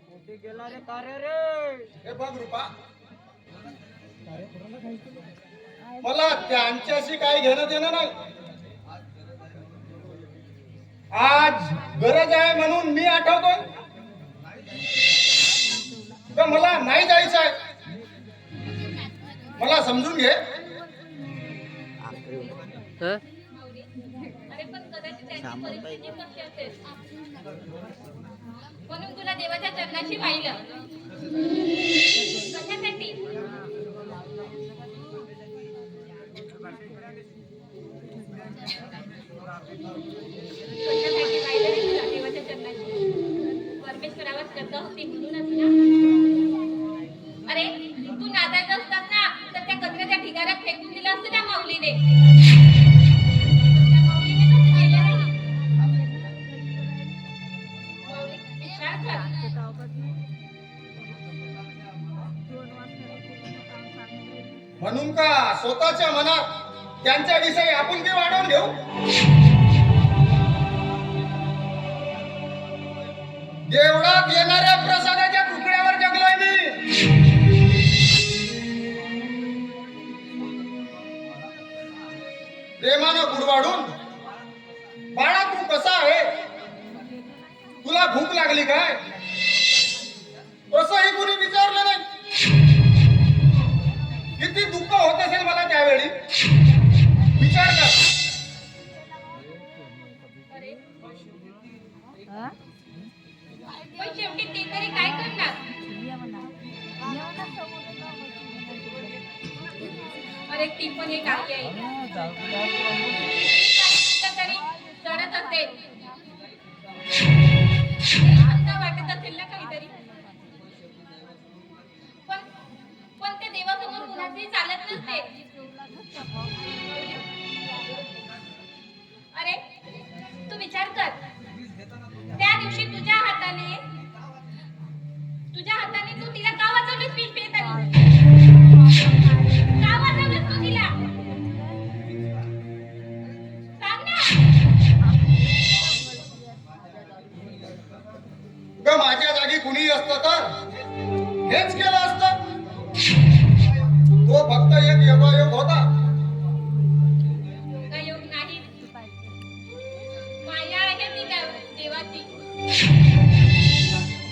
कुठे गेला रे कार्य रे? हे बघ रूपा, मला त्यांच्याशी काही घेणं देणं नाही. आज गरज आहे म्हणून मी आठवतोय का मला नाही जायचं आहे? मला समजून घे. म्हणून तुला देवाच्या चरणाशी वाहिलं. कशासाठी? कशासाठी वाहिलं रे तुला देवाच्या चरणाशी? परमेश्वरावर श्रद्धा होती म्हणूनच ना. अरे तू नाचायचं असतात ना तर त्या कचऱ्याच्या ढिगाऱ्यात फेकून दिलं असतं त्या माऊलीने. त्या माऊलीने तसं केलं नाही. माऊली विचार कर. म्हणून का स्वतःच्या मनात त्यांच्याविषयी आपुलकी वाढवून घेऊ? देवळात येणाऱ्या प्रसादाच्या तुकड्यावर जगलोय मी. प्रेमानं गुरवाडून, बाळा तू कसा आहे, तुला भूक लागली काय, असंही कुणी विचारलं नाही. किती दुःख होत असेल मला त्यावेळी विचार कर. पण शेवटी ते तरी काय करणार? अरे ती पण एक आई आहे. तरी चढत असेल, आता वाटत असेल ना काहीतरी. पण ते देवासमोर कुणाचंही चालत नसते. अरे तू विचार कर, त्या दिवशी तुझ्या हाताने तू तिला का वाचवलंस? विष पिताना का वाचवलंस तू तिला? सांग ना. ग माझ्या जागी कुणी असतं तर हेच केलं असतं. तो फक्त एक योगायोग होता.